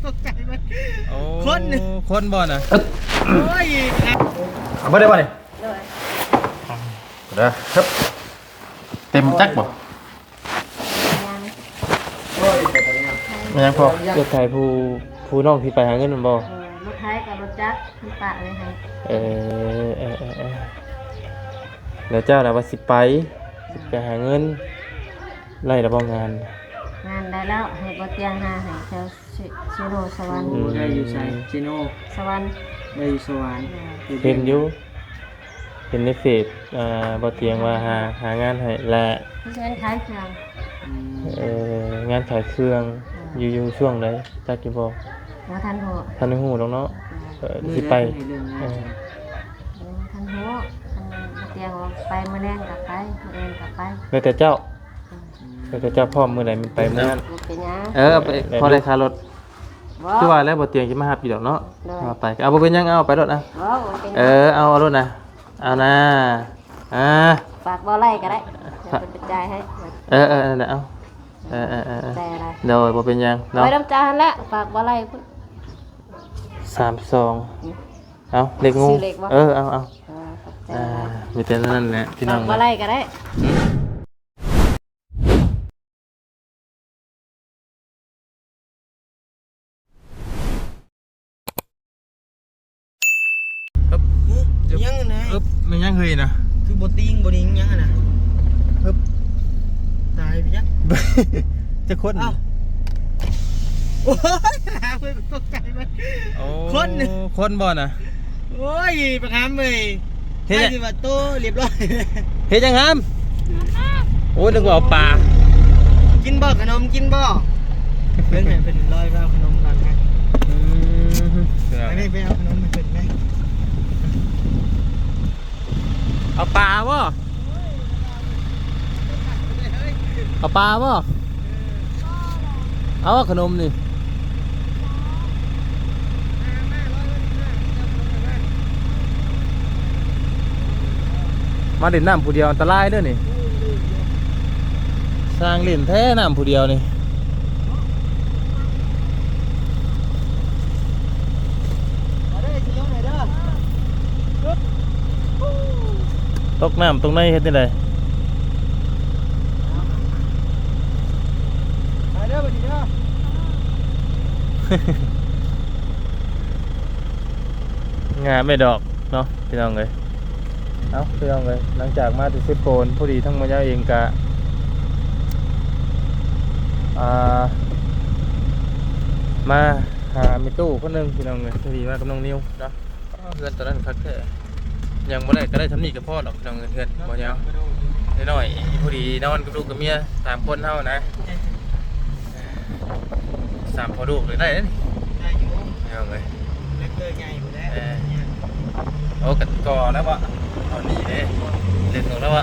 ตกใจไหม โอ้ คนบ่น่ะ โอ้ย เอาไม่ได้ป่ะนี่ เลย เด้อครับเต็มจักบ่ ยัง มันยังพอ รถไถผู้น้องที่ไปหาเงินมันบ่ รถไทยกับรถจักรมันปะเลยให้ เออแล้วเจ้าน่ะว่าสิไปหาเงินไล่ระบ่งาน งานได้แล้วให้บ่เตียงหาให้เจ้าชิโนสวรรค์ โอ้ได้อยู่ใส่จิโน่ สวรรค์ ได้อยู่สวรรค์ เห็นอยู่เห็นในเฟซบ่เตียงว่าหางานให้และ เพราะฉะนั้นขายเครื่อง งานขายเครื่องอยู่ช่วงใดจักอยู่บ่ บ่ทันโห ทันได้ฮู้ดอกเนาะสิไป ทันโหบ่เตียงว่าไปมื้อแรงกลับไปมื้อแรงกลับไป แล้วแต่เจ้าพร้อมมื้อใดมันไปมื้อนั้น บ่เป็นหยัง เอาไปพอได้ค่ารถ บ่ คือว่าแล้วบ่เตียงสิมารับอยู่ดอกเนาะ ได้ เอาไปเอาบ่เป็นหยังเอาไปรถนะ บ่เป็นห เอ ยัง เอารถนะเอานะอ่า ฝากบ่ไล่ก็ได้เดี๋ยวเป็นจ่ายให้ นั่นแหละเอาแต่อะไร เดี๋ยวบ่เป็นหยังเนาะ ไว้น้ำจานละฝากบ่ไล่พุ่น 32เอาเลขงู ซื้อเลขบ่ เอาขอบใจ มีแต่นั่นแหละพี่น้ ฝา อก ง บ่ไล่ก็ได้ ยังไง มันยังเฮยนะ คือบติงยังไงนะตายไปยัก จะคน เอ้าโอ้ยตกใจไหม คนบ่น่ะ โอ้ยประคำเลย เฮ็ด ให้ที่ว่าโตเรียบร้อย เฮ็ดจังหามโอ้ยนึกว่าเอาปลา กินบ่ขนมกินบ่เป็นไงเป็นร้อยไปเอาขนมก่อนนะอันนี้ไปเอาขนมมาเป็นไหม เอาปลาบ่เอาปลาบ่เอาขนมนี่มาเล่นน้ำผู้เดียวอันตรายเด้อนี่สร้างเล่นแท้น้ำผู้เดียวนี่ตกน้ำตรงไหนเฮ็ดได้ได ไปเด้อไปดีเด้อง านไม่ดอกเนาะพี่น้องเลยเอาพี่น้องเลยหลังจากมาที่เซโปนพอดีทั้งหมดเองกะมาหามิตู้คนหนึงพี่น้องเลยพอดีมากับน้องนิวเนาะเพื่อนตอนนั้นคักแท้ยังบ่ได้ก็ได้ทำนี่กับพ่อดอกพี่น้องเพื่อนบ่ยาวน้อยๆพอดีนอนกับลูกกับเมีย3คนเท่านะ3พอลูกเลยได้นี่ ได้อยู่ พี่น้องเลย เล็กเกินไงอยู่แล้ว โอ้กัดก่อแล้ววะตอนนี้เลยเล่นตรงแล้ววะ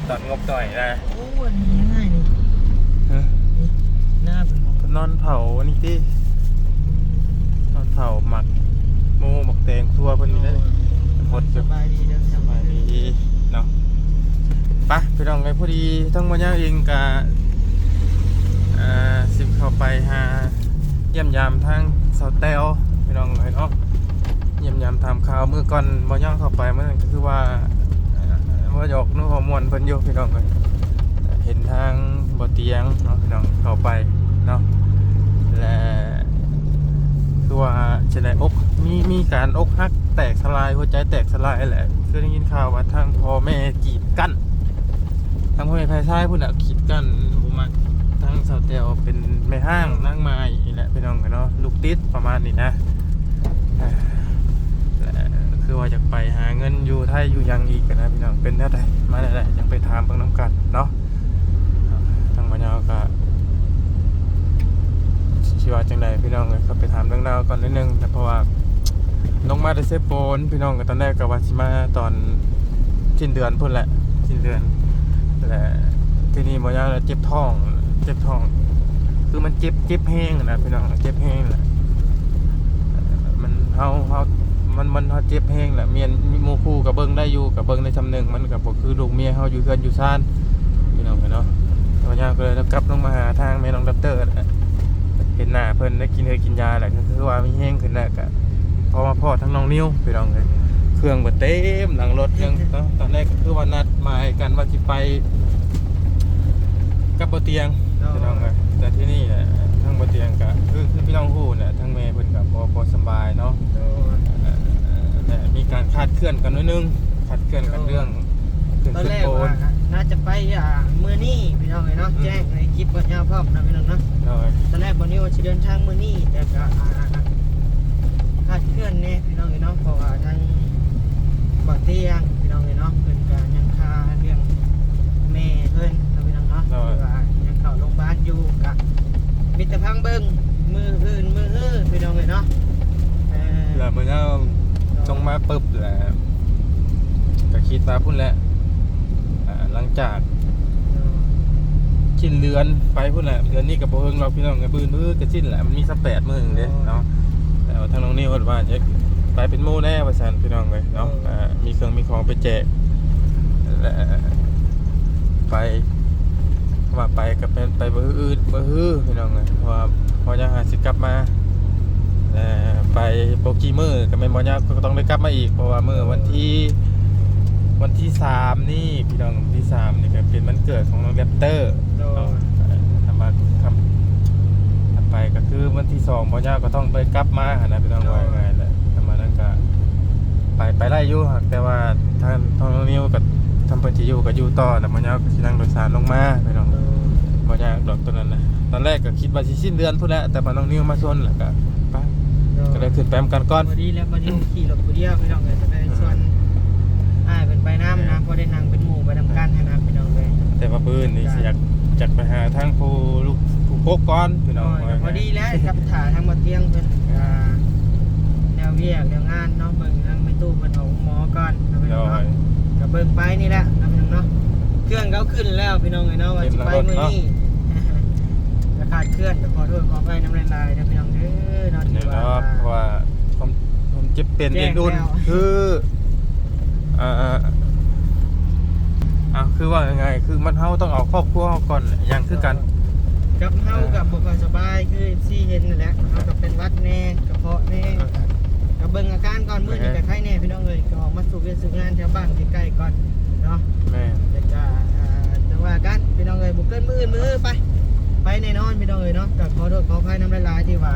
ตอนงบหน่อยนะ โอ้วันนี้ง่ายนี่หน้าเป็นของ นอนเผาอันนี้ที่นอนเผาหมักโมหมักแตงทั่วเพิ่นนี่ได้หด สบายดีเด้อสบายดี ดีเนาะไปพี่น้องไงพอดีทั้งวันนี้เองกะสิเข้าไปหาเยี่ยมยามทางเสาแต้วพี่น้องเลยเนาะเยี่ยมยามทำข่าวเมื่อก่อนบ่ย่างเข้าไปมันก็คือว่าว่าหยอกนู้หัวมวนเพิ่นอยู่พี่น้องเลยเห็นทางบ่เตียงเนาะพี่น้องเข้าไปเนาะและคือว่าจะได้อกมีการอกหักแตกสลายหัวใจแตกสลายแหละคือได้ยินข่าวว่าทางพ่อแม่กีดกันทางพ่อแม่ภายซ้ายพุ่นน่ะกีดกันบ่มักทางสาวแตวเป็นแม่ห้างนางไม้นี่แหละพี่น้องกันเนาะลูกติดประมาณนี้นะคือว่าอยากไปหาเงินอยู่ไทยอยู่ยังอีกนะพี่น้องเป็นเท่าไหร่มาได้ยังไปถามเบิ่งน้ำกันเนาะทางบ้านเราก็ชีวาจังใดพี่น้องเลยก็ไปถามเรื่องราวก่อนนิดนึงแต่เพราะว่าลงมาได้เซฟโปนพี่น้องก็ตอนแรกก็ว่าสิมาตอนสิ้นเดือนพุ่นแหละสิ้นเดือนแต่ที่นี่บ่ยาวแล้วเจ็บท้องคือมันเจ็บแห้งนะพี่น้องเจ็บแห้งแหละมันมันเฮาเจ็บแห้งแหละเมียนมีหมู่คู่กับเบิ่งได้อยู่กับเบิ่งในจำหนึ่งมันก็บ่คือลูกเมียเฮาอยู่เฮือนอยู่ซ่านพี่น้องเนาะบ่ยาวก็เลยกลับลงมาหาทางแม่น้องดับเตอร์ เห็นหน้าเพิ่นได้กินกินยาแหละก็คือว่ามีแห้งขึ้นแล้วก็พอมาพ่อทั้งน้องนิ้วพี่น้องเลยเครื่องบ่เต็มหลังรถยังตอนแรกก็คือว่านัดหมายกันว่าสิไปกับบ่เตียงพี่น้องเลยแต่ที่นี่แหละทั้งบ่เตียงก็คือพี่น้องฮู้น่ะทั้งแม่เพิ่นก็บ่สบายเนาะแต่มีการคาดเคลื่อนกันนิดนึงคาดเคลื่อนกันเรื่องขึ้น ตอน ขึ้ แร น ก โกน ว่าน่าจะไปมื้อนี้พี่น้องเนาะแจ้งในคลิปบ่ยาวพร้อมนะพี่น้องเนาะ โดย ตอนแรกบ่นี้ว่าสิเดินทางมื้อนี้แต่ก็คาดเคลื่อนแน่พี่น้องเนาะเพราะว่าทางบ่เตียงพี่น้องเนาะเพิ่นก็ยังคาเรื่องแม่เพิ่นนะพี่น้องเนาะว่ายังเข้าโรงพยาบาลอยู่ก็มีแต่พังเบิ่งมืออื่นมือพี่น้องเนาะแล้วมื้อนี้ส่งมาปึ๊บแหละก็คิดว่าพุ่นแหละหลังจากชิ้นเดือนไปพุ่นแหละเดือนนี้กับโบเฮิงเราพี่น้องกับมือก็ชิ้นแหละมันมีสัก8 มื้อเด้เนาะแต่ทางน้องนี่ว่าจะไปเป็นโม่แน่ว่าซั่นพี่น้องเลยเนาะมีเครื่องมีของไปแจกและไปว่าไปก็เป็นไปบ่อื่นบ่ฮือพี่น้องเลยเพราะว่าพอจะหาสิกลับมาไปโปรกี่มื้อก็แม่นบ่ยากก็ต้องได้กลับมาอีกเพราะว่ามื้อวันที่3นี่พี่น้องวันที่3นี่ก็เป็นวันเกิดของน้องแรปเตอร์ทำมาถัดไปก็คือวันที่2บ่ยากก็ต้องไปกลับมาหั่นนะพี่น้องว่าไงแหละทำมานั้นก็ไปไล่อยู่แต่ว่าทางน้องนิวก็ทำเพิ่นสิอยู่ก็อยู่ต่อแต่บ่ยากก็สินั่งโดยสารลงมาพี่น้องบ่ยากดอกตัวนั้นนะตอนแรกก็คิดว่าสิสิ้นเดือนพุ่นแหละแต่ว่าน้องนิวมาชวนแล้วก็ไปก็เลยขึ้นแปมกันก่อน พอดีแล้ววันนี้ขี่รถผู้เดียวพี่น้องเลยจะได้ส่วนเป็นไปน้ำนะพอได้นั่งเป็นหมู่ไปทำการให้นะพี่น้องเลย แต่ว่าปืนนี่สิอยากไปหาทางผู้ลูกผู้โกกก่อนพี่น้อง พอดีแล้วกับถ่าทางมาเตียงเป็นแนวเวียกแนวงานเนาะเบิ่งทางไม่ตู้เป็นของหมอก่อนนะพี่น้องเนาะกับเบิ่งไปนี่แหละนะพี่น้องเนาะเครื่องเขาขึ้นแล้วพี่น้องเลยเนาะว่าจะไปมื้อนี้จะขาดเคลื่อนแต่ขอโทษขออภัยน้ำลายนะพี่น้องเด้อเนาะที่ว่าเพราะว่าผมเจ็บเป็นเอ็นดุนคือคือว่ายังไงคือมันเฮาต้องเอาครอบครัวเฮาก่อนอย่างคือกัน กับเฮากับบ่ค่อยสบายคือซี่เห็นนั่นแหละเฮากับเป็นวัดแน่กระเพาะแน่กับเบิ่งอาการก่อนมื้อนี้ก็ไข้แน่พี่น้องเอ้ยก็ออกมาสู่เวียนสู่งานแถวบ้านใกล้ๆก่อนเนาะแม่จะว่ากันพี่น้องเอ้ยบ่เกินมื้อไปแน่นอนพี่น้องเอ้ยเนาะก็ขอโทษขออภัยน้ำลายที่ว่า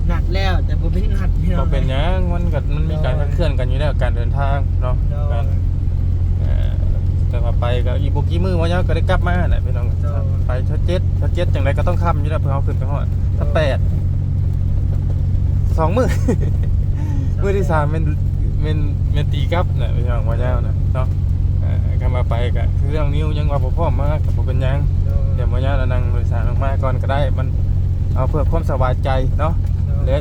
หนักแล้วแต่บ่เป็นหนักพี่น้อง บ่เป็นหยังมันมีการเคลื่อนกันอยู่แล้วการเดินทางเนาะแต่ว่าไปก็อีกบ่กี่มื้อว่ายังก็ได้กลับมาแหละพี่น้องไปชัดเจ็ดจังได๋ก็ต้องค้ำอยู่แล้วเพื่อเฮาขึ้นไปฮอดถ้า2 มื้อ มื้อที่3เป็นตีกลับน่ะพี่น้องว่าแล้วนะเนาะก็มาไปก็คือเรื่องนิ้วยังว่าบ่พร้อมมากก็บ่เป็นหยังเดี๋ยวบ่ยาวนั่งโดยสารลงมาก่อนก็ได้มันเอาเพื่อความสบายใจเนาะและ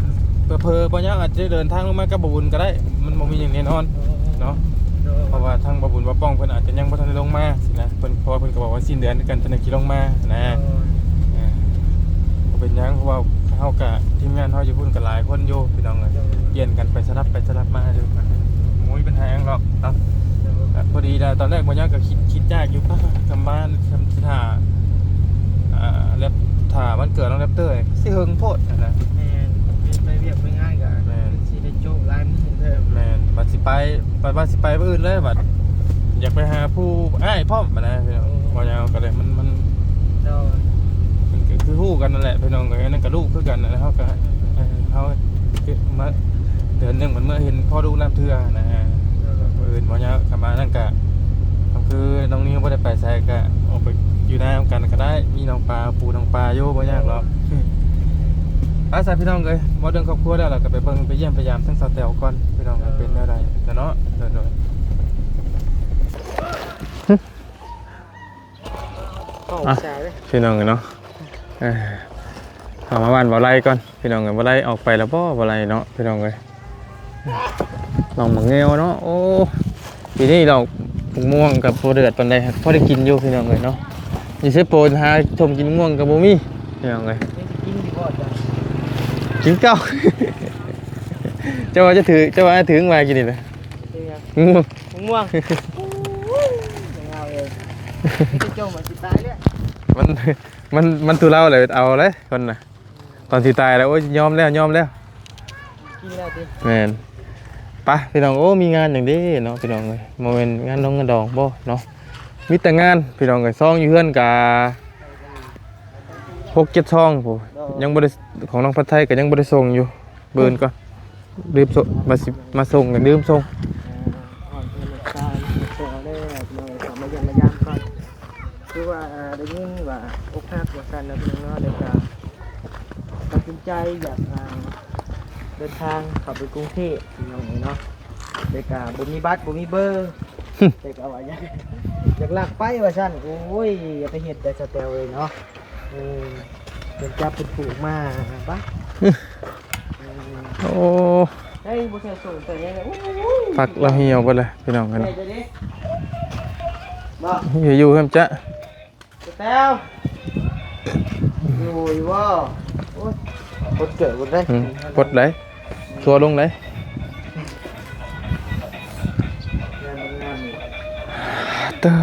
เพื่อบ่ยาวอาจจะเดินทางลงมากับบ่บุญก็ได้มันบ่มีหยังแน่นอนเนาะเพราะว่าทางบ่บุญบ่ป้องเพิ่นอาจจะยังบ่ทันได้ลงมาสินะเพิ่นเพราะว่าเพิ่นก็บอกว่าสิ้นเดือนกันเพิ่นจะลงมานะบ่เป็นหยังเพราะว่าเฮาก็ทีมงานเฮาอยู่พุ่นก็หลายคนอยู่พี่น้องเอ้ยเปลี่ยนกันไปสลับมาอยู่บ่มีปัญหาหยังหรอกเนาะพอดีนะตอนแรกบ่ยังก็คิดยากอยู่ป่ะกลับบ้านทำสิท่าแล้วถ้ามันเกิดน้องแรปเตอร์สิเฮิงโพดนะแม่นไปเวียกไปง่ายก็สิได้โจกหลายมื้อเด้อแม่นบัดสิไปมื้ออื่นเลยบัดอยากไปหาผู้อ้ายพร้อมนะพี่น้องบ่ยาวก็เลยมันคือฮู้กันนั่นแหละพี่น้องก็นั่นก็ลูกคือกันนะเฮาก็เฮามาเดือนนึงมันเมื่อเห็นพ่อดูน้ำเทื่อนะฮะอื่นบ่ยาวกลับมานั่นก็คือน้องนี้บ่ได้ไปไสก็ออกไปอยู่น้ำกันก็ได้มีน้องปลาปูน้องปลาอยู่บ่ยากหรอกอาสาพี่น้องเอ้ยบ่เรื่องครอบครัวแล้วล่ะก็ไปเบิ่งไปเยี่ยมพยายามทั้งสาวแต๋วก่อนพี่น้องเป็นแนวใดเนาะโดยพี่น้องเนาะเอามาบ้านบ่ไล่ก่อนพี่น้องบ่ไล่ออกไปแล้วบ่ไล่เนาะพี่น้องเอ้ยลองมาเงี้ยวเนาะโอ้ปีนี้เราม่วงกับโปรเดือดปานใดพอได้กินอยู่พี่น้องเลยเนาะนี่ใช่โปรหาชมกินม่วงกับบ่มีพี่น้องเลยกินเก้าเจ้าว่าจะถือมากินนี่นะม่วงเอาเลยจะโจมสิตายเลยมันตุเล่าเลยเอาเลยคนน่ะ ตอนสิตายแล้วโอ้ยยอมแล้ว กินแล้วดิ แม่นไปพี่น้องโอ้มีงานอย่างนี้เนาะพี่น้องเอ้ยบ่แม่นงานน้องงานดองบ่เนาะมีแต่งานพี่น้องเอ้ยซองอยู่เฮือนกะ6-7ซองโหยังบ่ได้ของน้องพัดไทยก็ยังบ่ได้ส่งอยู่เบิ่นก่อนลืมส่งมาส่งกันลืมส่ง อ่อนเป็นตาเสียได้พี่น้องขอมาเยี่ยมมายามก่อนคือว่าได้ยินว่าอกหักว่ากันแล้วพี่น้องเนาะเดี๋ยวก็ตัดสินใจอยากเดินทางเข้าไปกรุงเทพพี่น้องเนาะเดี๋ยวก็บ่มีบัตรบ่มีเบอร์เดี๋ยวก็ว่าอยากลากไปว่าซั่นโอ้ยอย่าไปเฮ็ดแต่สแตลเลยเนาะเป็นจับเป็นผูกมาบ้า โอ้ เฮ้ยบุษสูงตัวนี้เลย ผักเราเหี่ยวไปเลยพี่น้องกัน เฮ้ยเดี๋ยวนี้บ่ อยู่เพิ่มจ้ะ แต้วอยู่ว่าโอ้ยกดเกิดกดได้ กดไหลชัวร์ลงไหลเตอ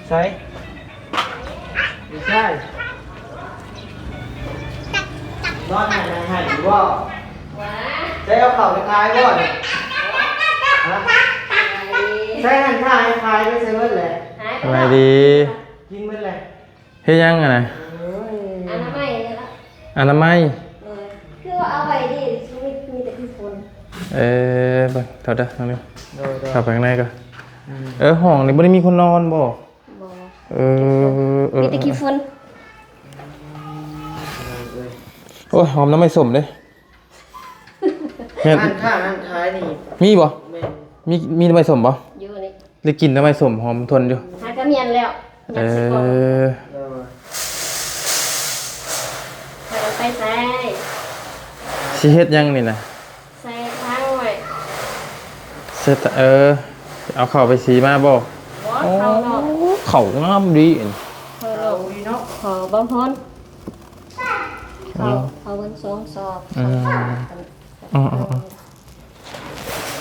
ใช่ไม่ใช่นอนหันหันอยู่ว่าใช้เอาเข่าไปคลายก่อนใช้หันท่าให้คลายด้วยเซเว่นเลย สบายดี กินมันเลย เฮ้ยยังไงนะ อนามัยนี่ละ อนามัย คือว่าเอาไว้ดิชีวิตมีแต่ที่ฝน เบิ่งเท่าเด้อทางนี้ โดย เข้าไปข้างในก่อนห้องนี่บ่ได้มีคนนอนบ่ บ่ มี มีแต่ขี้ฝน โอ้ยหอมน้ำไม่สมเด้แม่น หันข้างหันท้ายนี่ มีบ่ แม่น มีน้ำไม่สมบ่ อยู่นี่ ได้กินน้ำไม่สมหอมทนอยู่ หากระเมียนแล้วอยากสิก่อน โดย ไปใส่ สิเฮ็ดยังนี่น่ะ ใส่ทั้งไว้ เสร็จเอาเข้าไปสีมาบ่ บ่เข้าเนาะ เขางามดีอัน เข้า เอา เนาะ ดีเนาะ ขอบ่พรเขาเบิ่งสองสอบ อืม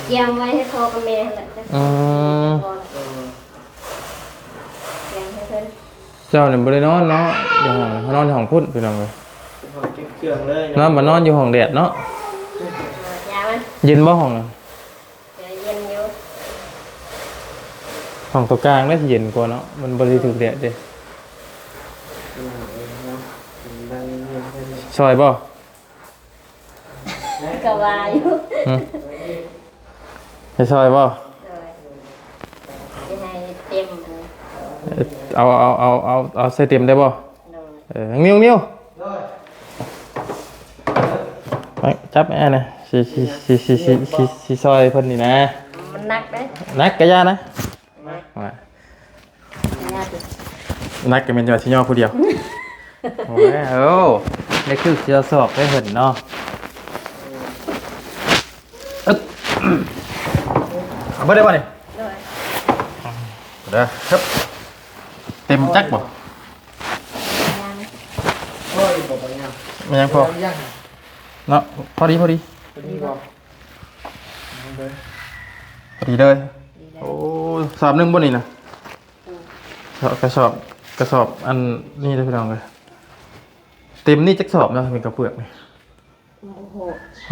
เตรียมไว้ให้พ่อกับแม่หั่นแหละจ้ะ อืม เตรียมให้เพิ่น เจ้าเนี่ยบ่ได้นอนเนาะอยู่ห้องเขานอนอยู่ห้องพุ่นพี่น้องเอ้ย หอมเครื่องเลย นอนบ่นอนอยู่ห้องแดดเนาะ ยามัน เย็นบ่ห้องน่ะ เดี๋ยวเย็นอยู่ ห้องตัวกลางน่าสิเย็นกว่าเนาะมันบ่ได้ถูกแดดเด้ซอยบ่ ก็ว่าอยู่ อืมให้ซอยบ่ เลยจะให้เต็มเลย เอาใส่เต็มได้บ่ เลย นิ้วไปจับแม่นะสิซอยเพิ่นนี่นะ มันหนักเด้ นักกะยานะ ยากดิ นักก็เป็นจังหวัดที่ย่อผู้เดียวโอ้ยโอ้นี่คือเสียสอบได้เห็นเนาะเอาไปได้บ่นี่ เลย เด้อครับเต็มจักบ่ ยาง โอ้ยบอกไปยัง มันยังพอ ยัง เนาะพอดี พอดีบอก พอดีเลยโอ้สอบหนึงบ่นี่นะกระสอบอันนี้ได้พี่น้องเลยเต็มนี่จักสอบเนาะเป็นกระเปือกนี่ โอ้โห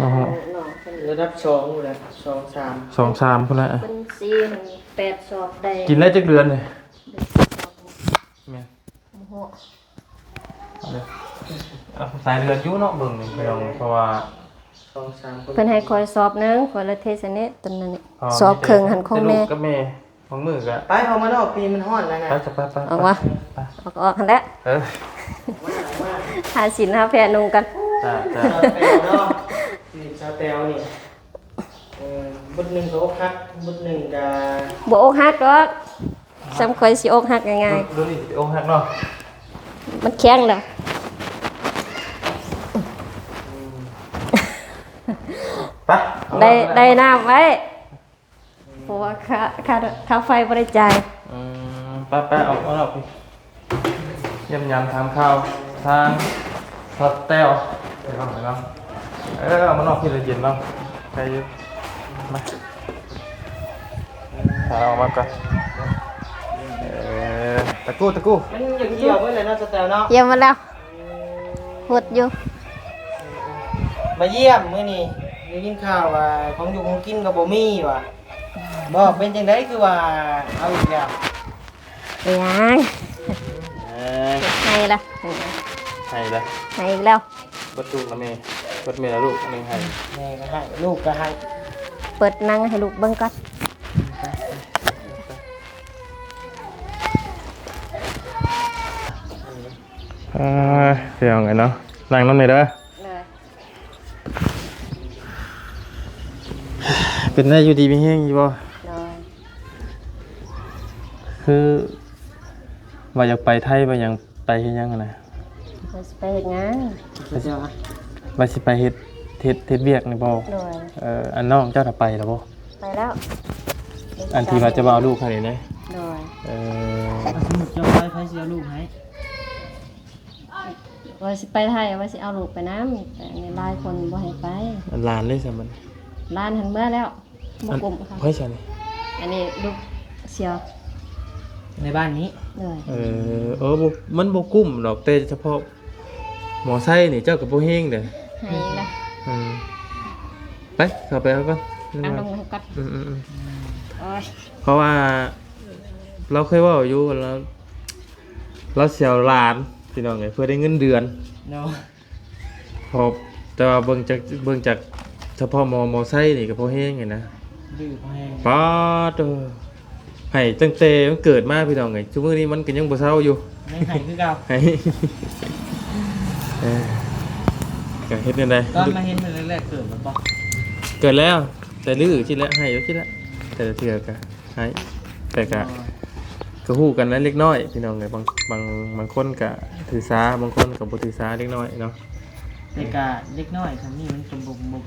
อ๋อ หนอเป็น ระดับสองเลย2 3 2-3พุ่นละ เป็น4ถึง8สอบได้ กินได้จักเดือนเลยแม่น โอ้โห เอาสายเดือนอยู่เนาะเบิ่งนี่พี่น้องเพราะว่า 2 3 เพิ่นให้คอยสอบหนึงคอยละเทศนิตอนนั้นนี่สอบครึ่งหันของแม่ ลูกกับแม่ของมือก็ ไปเอามานอกปีมันฮ้อนแล้วนะ ไปจะไป เอาวะออกหันแล้ว เออ หาสินหาแพรนุงกัน จ้า ชาเตลเนาะนี่ชาเตลนี่บุดหนึ่งก็อกหักบุดหนึ่งก็ บ่อกหักดอกสำคอยสิอกหักง่าย ดูนี่สิองค์หักเนาะ ๆมันแข็งแล้ว ไป ได้น้ำไว้เพราะว่าค่าไฟบ่ได้จ่าย ไปเอาออกพี่เยี่ยมยามทำข้าวทางสอดแต้วเดี๋ยวเนาะเอามันออกที่ละเย็นเนาะใครอยู่มาถ่ายออกมาก่อน ตะกู้ตะกู้ มันยังเกี่ยวเมื่อไหร่เนาะสแตลเนาะ เยี่ยมมาแล้วหดอยู่ มาเยี่ยมมื้อนี้ได้ยินข่าวว่าของอยู่ของกินกับบ่มีว่ะบ่เป็นจังไดคือว่าเอาอีกแล้ว ไปยัง ให้ละ ให้ละ ให้อีกแล้ว บัดลูกละแม่บัดแม่ละลูกอันนึงให้ แม่ก็ให้ลูกก็ให้ เปิดนั่งให้ลูกเบิ่งก่อน เสียงไงเนาะนั่งน้ำเลยเด้อ เลย เป็นได้อยู่ดีมีแห้งอยู่บ่ เลย คือว่าอยากไปไทยว่ายังไปเฮ็ดหยังอะนะ เราสิไปเฮ็ดงาน สแตลอะ ว่าสิไปเฮ็ดเวียกนี่บ่ เลย อันน้องเจ้าถ้าไปแล้วบ่ ไปแล้ว อันที่ว่าจะมาเอาลูกให้นี่นะ เลย สมมุติเจ้าไปสิเอาลูกให้ ว่าสิไปไทยว่าสิเอาลูกไปน้ำแต่ในหลายคนบ่ให้ไป อันหลานเลยซะมัน ร้านหันเมื่อแล้วบ่กลุ่มค่ะ เฮ้ยซั่นนี่ อันนี้ลูกเสียว ในบ้านนี้ เลย บ่มันบ่กุ้มดอกแต่เฉพาะหมอไส้นี่เจ้าก็บ่เฮงเด้อ ให้อีกแล้ว ไปเข้าไปเอาก่อน เอาลงให้ก่อน อืม โอ้ย เพราะว่าเราเคยเว่าอยู่แล้วเราเสียวหลานพี่น้องไงเพื่อได้เงินเดือน เนาะ พอแต่ว่าเบิ่งจากเฉพาะมอไซค์นี่ก็พอแห้งไงนะ ดื้อให้ ป๊าดให้ตั้งแต่มันเกิดมาพี่น้องไงชั่วโมงนี้มันก็ยังบ่เศร้าอยู่ ไม่ให้คือเก่า ให้ก็เฮ็ดจังได๋ ตอนมาเห็นมันแรกๆเกิดมันบ่ เกิดแล้วแต่ลื้อคิดแล้วให้อยู่คิดแล้วแต่ละเทื่อก็ให้แต่ก็ฮู้กันนั้นเล็กน้อยพี่น้องไงบางคนก็ถือสาบางคนก็บ่ถือสาเล็กน้อยเนาะ แต่ก็เล็กน้อยทำนี่มันก็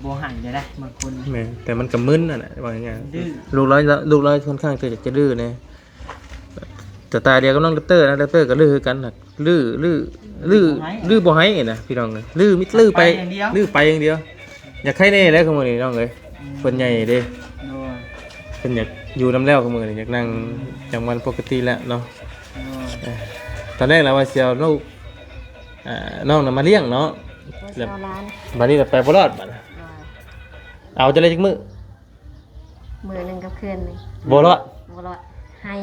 บ่ให้ได้บางคน แม่นแต่มันก็มึนน่ะนะว่าง่าย ดื้อ ๆลูกร้อยค่อนข้างจะดื้อแน่แต่ตาเดียวกับน้องดับเตอร์นะดับเตอร์ก็ดื้อคือกันน่ะดื้อบ่ให้นะพี่น้องเอ้ยดื้อมิดดื้อไปดื้อไปอย่างเดียวอยากให้แน่แล้วคือมื้อนี้น้องเอ้ยเพิ่นใหญ่เด้ โดย เพิ่นอยากอยู่นำแล้วคือมื้อนี้อยากนั่งจังวันปกติแล้วเนาะ โดย ตอนแรกเราว่าสิเอาลูกน้องน่ะมาเลี้ยงเนาะ ว่าสิเอาร้าน บัดนี้ก็ไปบ่รอดบัดน่ะ เลย เอาจะเลยจักมื้อ มือหนึงกับคืนหนึง บ่รอด บ่รอดให้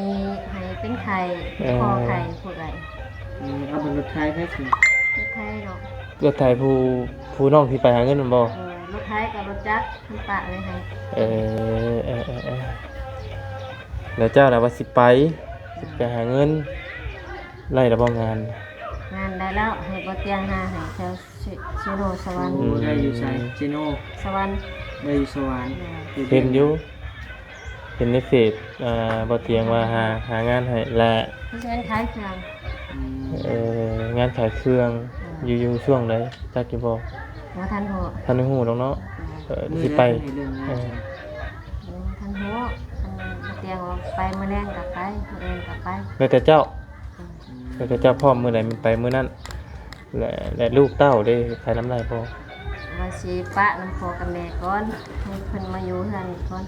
เป็นไข่ เออ คอไข่พวกไก่ เอาเป็นรถไทยให้ถึง รถไทยเนาะ รถไถผู้น้องที่ไปหาเงินนั่นบ่ รถไทยกับรถจักรทำปะเลยให้ เออแล้วเจ้าน่ะว่าสิไปหาเงินไล่ระบงาน งานได้แล้วให้บ่เตียงหาให้แถวชิโนสวรรค์ โอ้ได้อยู่ใส่เจโน่ สวรรค์ ได้อยู่สวรรค์ เห็นอยู่เห็นในเฟซบ่เตียงว่าหางานให้และ เพราะฉะนั้นขายเครื่อง งานขายเครื่องอยู่ช่วงใดจักอยู่บ่ หัวทันหัว ทันได้ฮู้ดอกเนาะสิไป เรื่องงาน ทันหัวบ่เตียงว่าไปมื้อแรงกลับไปมื้อแรงกลับไป แล้วแต่เจ้าพร้อมมื้อใดมันไปมื้อนั้นและลูกเต้าได้ใครน้ำลายพอ ว่าสิปะน้ำพอกับแม่ก่อนให้เพิ่นมาอยู่เฮือนก่อน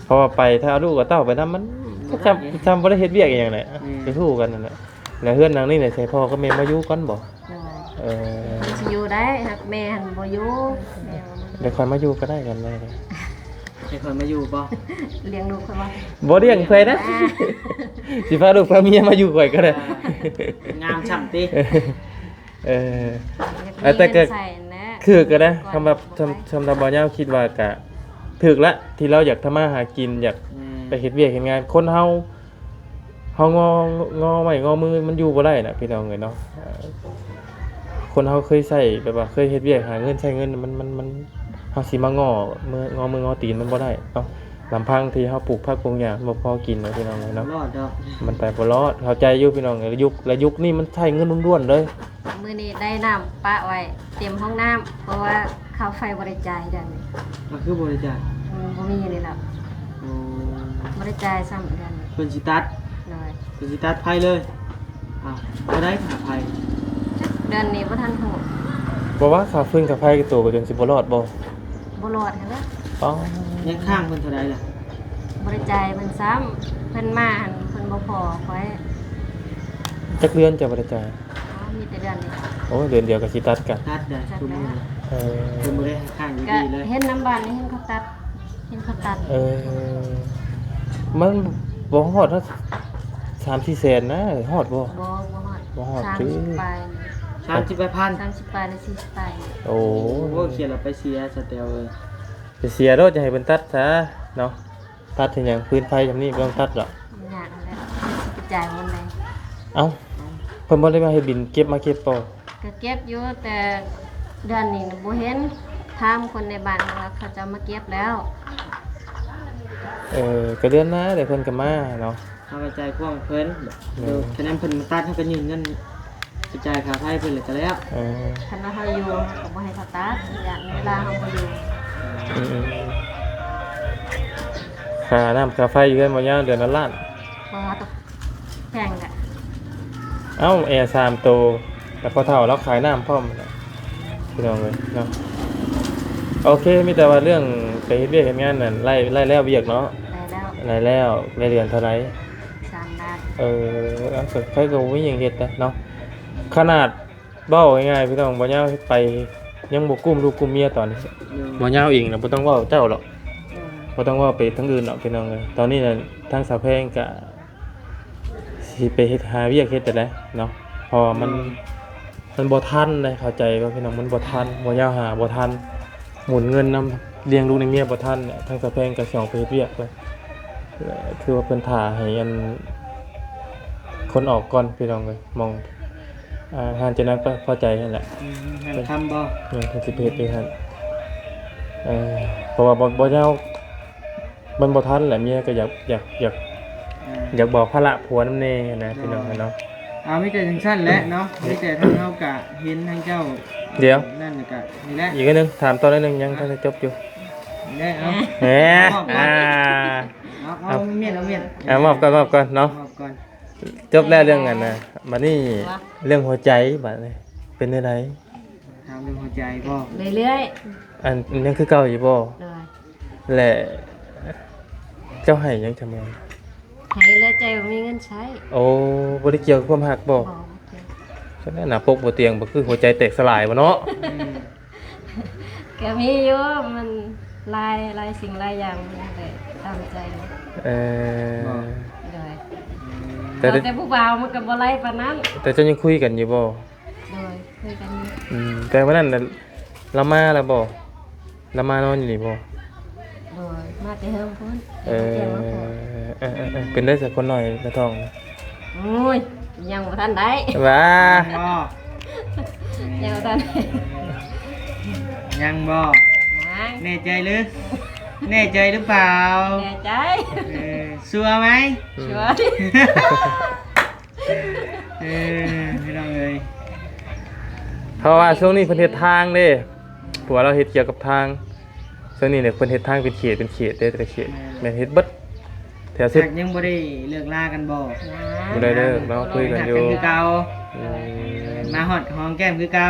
เพราะว่าไปถ้าเอาลูกกับเต้าไปนำมันจำบ่ได้เฮ็ดเวียกอีหยังแหละไปฮู้กันนั่นแหละแล้วเฮือนนางนี่เนี่ยใส่พ่อกับแม่มาอยู่ก่อนบ่ เพิ่นสิอยู่ได้หากแม่หันบ่อยู่แม่ว่ามัน เดี๋ยวค่อยมาอยู่ก็ได้กันเลย ให้คนมาอยู่ป่ะ เลี้ยงลูกเพิ่นว่า บ่เลี้ยงเพิ่นนะสิพาลูกพาเมียมาอยู่ก่อยก็ได้ งามฉ่ำติ แต่ก็ ใส่นะ คือก็ได้สำหรับบ่ยาวคิดว่ากะถึกละที่เราอยากทำมาหากินอยากไปเฮ็ดเวียกเฮ็ดงานคนเฮางอไม้งอมือมันอยู่บ่ได้น่ะพี่น้องเอ้ยเนาะคนเฮาเคยใช้แบบว่าเคยเฮ็ดเวียกหาเงินใช้เงินมันเฮาสิมางอมืองอตีนมันบ่ได้เนาะลำพังที่เฮาปลูกผักปลูกหญ้าบ่พอกินนะพี่น้องเอ้ยเนาะ รอดดอก มันไปบ่รอดเข้าใจอยู่พี่น้องเอ้ยยุคนี้มันใช้เงินล้วนๆเลย มื้อนี้ได้น้ำปะไว้เตรียมห้องน้ำเพราะว่าค่าไฟบ่ได้จ่ายเดือนนี้ ก็คือบริจาค บ่มีนี่ล่ะ โอ้ บ่ได้จ่ายซ้ำเดือนนี้ เพิ่นสิตัด เลย เพิ่นสิตัดไผเลยอ้าวบ่ได้ขาไผ เดือนนี้บ่ทันฮู้ บ่ว่าค่าฟืนค่าไฟก็ตัวก็จนสิบ่รอดบ่ บ่รอดหั้นนะ อ๋อ ยังข้างเพิ่นเท่าใดล่ะ บ่ได้จ่ายเพิ่นซ้ำเพิ่นมาหั่นเพิ่นบ บ่พอไว้ จักเดือนจะบ่ได้จ่าย มีแต่เดือนนี้ โอ้เดือนเดียวก็สิตัดกัน ตัดเด้อทุกมื้อ เออ ทุกมื้อเลยข้างอยู่ ก็ ดีเลย เห็นน้ำบ้านนี่เห็นเขาตัดเออมันบ่ฮอดเท่า3-4แสนนะฮอดบ่ บ่ฮอด บ่ฮอดจื้อ 30ปลาย 30,000 30ปลายหรือ40ปลาย โอ้ โอ้เขียนแล้วไปเสียสเตลเลย จะเสียรถจะให้เพิ่นตัดซะเนาะตัดถึงหยังพื้นไฟจำนี้บ่ต้องตัดหรอก มันยากนั่นแหละสิไปจ่ายมันเลย เอ้าเพิ่นบ่ได้มาให้บินเก็บมาเก็บเปล่า ก็เก็บอยู่แต่เดือนนี้น่ะบ่เห็นถามคนในบ้านว่าเขาจะมาเก็บแล้ว ก็เดือนหน้าเดี๋ยวเพิ่นก็มาเนาะ เอาไปจ่ายพวกเพิ่นเดี๋ยวฉะนั้นเพิ่นมาตัดเฮาก็ยืนเงินไปจ่ายค่าไฟเพิ่นเลยก็แล้ว คันว่าเขาอยู่ก็บ่ให้เขาตัดอย่างเวลาเขาบ่อยู่ อืมค่าน้ำค่าไฟอยู่กันบ่ยาวเดือนละล้าน เพราะว่าต้องแพงกะ เอ้าแอร์3ตัวแล้วพอเท่าเราขายน้ำพร้อมนะพี่น้องเอ้ยเนาะโอเคมีแต่ว่าเรื่องไปเฮ็ดเวียกเฮ็ดงานนั่นไล่แล้วเวียกเนาะ ได้แล้ว ไล่เดือนเท่าไหร่ 3ล้าน เอาสุดท้ายก็บ่มีหยังเฮ็ดนะเนาะขนาดเว้าง่ายๆพี่น้องบ่ยาวไปยังบ่กุ้มลูกกุ้มเมียตอนนี้บ่ยาวเองน่ะบ่ต้องเว้าเจ้าหรอกบ่ต้องเว้าไปทั้งอื่นหรอกพี่น้องเอ้ยตอนนี้น่ะทางสาวแพงก็สิไปเฮ็ดหาเวียกเฮ็ดแต่ละเนาะเพราะว่ามันบ่ทันเลยเข้าใจว่าพี่น้องมันบ่ทันบ่ยาวหาบ่ทันหมุนเงินนำเลี้ยงลูกในเมียบ่ทันเนี่ยทางสาวแพงก็สิออกไปเฮ็ดเวียกไปคือว่าเพิ่นท่าให้อันคนออกก่อนพี่น้องเอ้ยมองหานจะนั้นก็พอใจนั่นแหละ งานทำบ่ เงินสิเพจไปหั่นเพราะว่าบ่ยาวมันบ่ทันแหละเมียก็อยากบอกภาระผัวนำแน่นะพี่น้องเนาะ เอามีแต่จังซั่นแหละเนาะมีแต่ทางเฮาก็เห็นทางเจ้า เดี๋ยว นั่นก็นี่แหละ อีกอันหนึงถามต่อได้นึงยังทันได้จบอยู่ ได้เอา แหมอ่า เอาเมียนเอาเมียน มอบก่อนเนาะ มอบก่อน จบแล้วเรื่องนั้นนะบัดนี้เรื่องหัวใจบัดนี้เป็นจังได๋ ถามเรื่องหัวใจบ่ เรื่อย อันนี้คือเก่าอยู่บ่ ๆเลย และเจ้าให้หยังทำไม ให้แล้วใจบ่มีเงินใช้ โอ้บ่ได้เกี่ยวกับความรักบ่ บ่ ฉะนั้นหน้าปกบ่เตียงบ่คือหัวใจแตกสลายบ่เนาะ ก็มีอยู่มันหลายสิ่งหลายอย่างมันเลยตามใจเลย เออ แต่ผู้บ่าวมันก็บ่ไล่ปานนั้น แต่เจ้ายังคุยกันอยู่บ่ เลยคุยกันอยู่ แต่วันนั้นน่ะเรามาแล้วบ่เรามานอนอยู่นี่บ่ เลยมาแต่เฮิมพุ่น เอ เดี๋ยวมาขอ เป็นได้สักคนหน่อยนะทอง โอ้ยยังบ่ทันได้ ว้า บ่ ยังบ่ทันได้ ยังบ่ ยัง แน่ใจหรือแน่ใจหรือเปล่า แน่ใจ ชัวร์ไหม ชัวร์ ไม่ต้องเลย เพราะว่าช่วงนี้เพิ่นเฮ็ดทางเด้ผัวเราเฮ็ดเกี่ยวกับทางช่วงนี้เนี่ยเพิ่นเฮ็ดทางเป็นเขตเด้แต่ละเขตแม่นเฮ็ดเบิดแถว สั 10 กยังบ่ได้เลิกลากันบ่ บ่ได้เลิกเนาะคุยกันอยู่ คือเก่า อืม มาฮอดหอมแก้มคือเก่า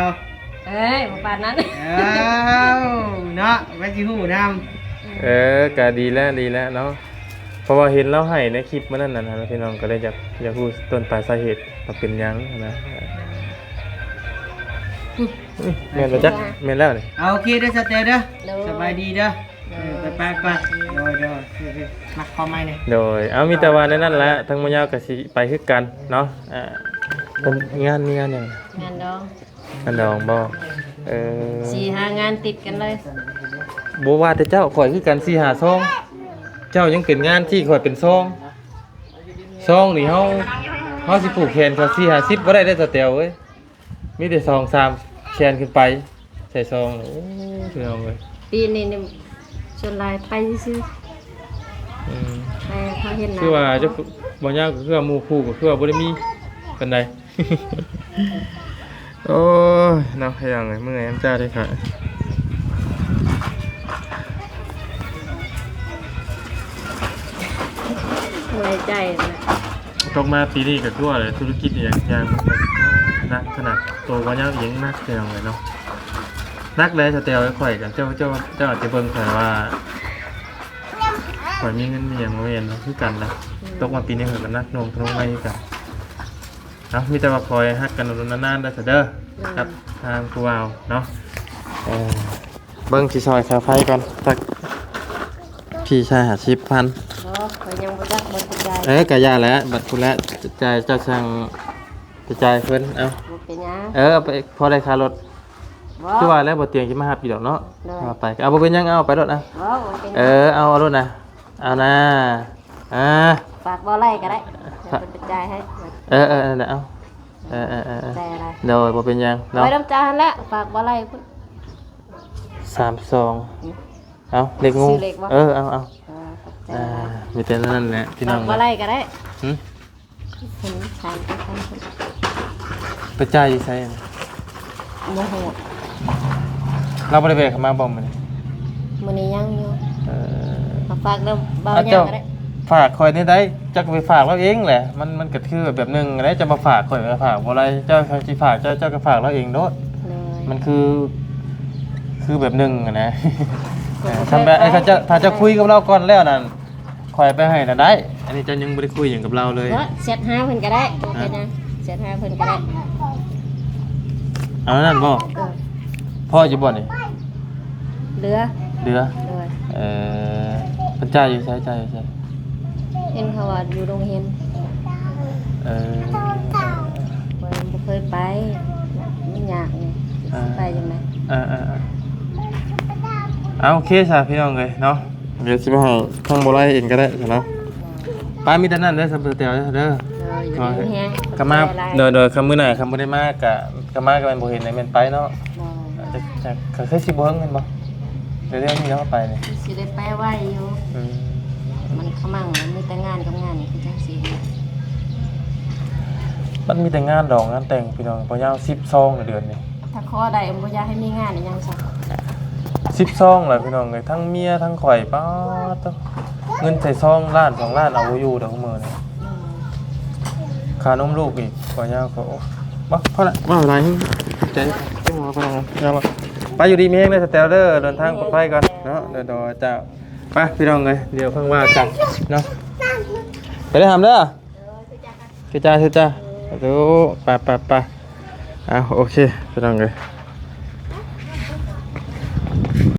เอ้ยบ่ปานนั้น เอ้าเนาะไว้สิฮู้นำ ก็ดีแล้วเนาะเพราะว่าเห็นเราให้ในคลิปมื้อนั้นน่ะนะพี่น้องก็เลยอยากรู้ต้นปลายสาเหตุว่าเป็นหยังนะแม่นบ่จ๊ะแม่นแล้วนี่ เอาโอเคเด้อสเตย์เด้อสบายดีเด้อไปปากก่อนโดยมาขอไม้หน่อย โดยเอามีแต่ว่าในนั้นแหละทั้งมื้อยาวก็สิไปคือกันเนาะเป็นงานมีงานหยัง งานดอง อันดองบ่4-5งานติดกันเลย บ่ว่าแต่เจ้าข่อยคือกัน4 5ซองเจ้ายังเป็นงานที่ข่อยเป็นซองนี่เฮาสิผูกแขนเขา4 50บ่ได้เด้อสเตลเอ้ยมีแต่2 3แขนขึ้นไปใส่ซองโอ้พี่น้องเอ้ย ปีนี้นี่ส่วนหลายไปซื่อ อืม ๆไปเขาเห็นหน้า คือว่าเจ้าบ่ยาวก็คือว่าหมู่คู่ก็คือว่าบ่ได้มีปานใด โอ้ยเนาะให้ยังไงเมื่อยน้ำจ้าได้ค่ะ ไว้ใจนะ ตกมาปีนี้ก็คือว่าธุรกิจอย่างนักขนาดตัวบ่ยาวเองนักแนวเลยเนาะนักเลยสเตลข่อยกันเจ้าอาจจะเบิ่งข่อยว่าข่อยมีเงินมีหยังบ่แม่นเนาะคือกันนะ อืม ตกมาปีนี้เหินกันนักหน่วงทะลุไม่กันเนาะมีแต่ว่าคอยฮักกันนานๆได้เถอะเด้อครับทางกูเอาเนาะเบิ้งชีซอยคาไฟก่อนสักพี่ชายหาชิปพัน ข่อยยังบ่จักบ่ติดใจ กะยาแล้วบัดคุณแล้วจ่ายเจ้าช่างจ่ายเพิ่นเอา บ่เป็นหยัง เอาไปพอได้ค่ารถ บ่ คือว่าแล้วบ่เตียงสิมาหาพี่ดอกเนาะ ได้ เอาไปเอาบ่เป็นหยังเอาไปรถนะ บ่เป็นหยัง เอารถนะเอานะฝากบ่ไล่ก็ได้เดี๋ยวเป็นติดใจให้ นั่นแหละเอาใจอะไร โดยบ่เป็นหยังเนาะ ไว้น้ำจานแล้วฝากบ่ไล่พุ่น 32เอาเล็กงู ซื้อเล็กบ่ เอา ขอบใจหลาย มีแต่นั่นแหละพี่น้ ฝา อก ง บ่ไล่ก็ได้ หึ เห็นชานไปทำพุ่น ไปจ่ายอยู่ไสอะ โมโห เราบ่ได้แบกเข้ามาบ่มื้อนี้ มื้อนี้ยังอยู่ เออ มาฝากเด้อเบา อ่ะ หยั เจ้าง ก็ได้ ฝากคอยนี่ได้จะไปฝากเราเองแหละมันก็คือแบบหนึงแล้วจะมาฝากคอยมาฝากบ่อะไรเจ้าสิฝากเจ้าก็ฝากเราเองโดด เลย มันคือแบบหนึงอะนะทำแบบเขาจะถ้าจะคุยกับเราก่อนแล้วนั่นคอยไปให้น่ะได้ อันนี้เจะยังบ่ได้คุยหยังกับเราเลย บ่เสร็จ5เพิ่นก็ได้บ่เป็นหยังเสร็จ5เพิ่นก็ได้ เอานั่นบ่ เออ พ่ออยู่บ่นี่ เหลือ เดือ เลย เพิ่นจ่ายอยู่ใช้จ่ายอยู่ใช้ เห็นเขาว่าอยู่โรงเรียน เออ บ่เคยไปมันยากนี่ไปจังได๋ เอาโอเคซะพี่น้องเอ้ยเนาะเดี๋ยวสิไปให้ทางบ่ไล่เองก็ได้เนาะป้ามีแต่นั้นเด้อสำหรับเตียวเด้อ อยู่ดีแฮง กะมาโดยคำมื้อหน้าคำบ่ได้มากกะมาก็แม่นบ่เห็นได้แม่นไปเนาะจะเคยสิบ่เฮิงแม่นบ่เดี๋ยวนี้เนาะไปนี่ สิได้ไปไว้อยู่มันขมังมันมีแต่งานกับงานนี่คือจังซี่ มันมีแต่งานดอกงานแต่งพี่น้องบ่ยาว10ซองในเดือนนี้ ถ้าขอได้บ่อยากให้มีงานอีหยังซะ 10ซองล่ะพี่น้องเอ้ยทั้งเมียทั้งข่อยป๊าดเงินใส่ซองล้าน2ล้านเอาบ่อยู่ดอกมื้อนี้ค่านมลูกอีกบ่ยาวก็บ่พอละบ่อะไรใจจังว่าพอแล้วยาวละไปอยู่ดีมีแฮงเด้อสแตลเด้อเดินทางปลอดภัยก่อนเนาะเดี๋ยวเจ้าไปพี่น้องเอ้ยเดี๋ยวเพิ่งว่ากันเนาะไปได้ทำเด้อคือจ้าดูไปโอเคพี่น้องเอ้ย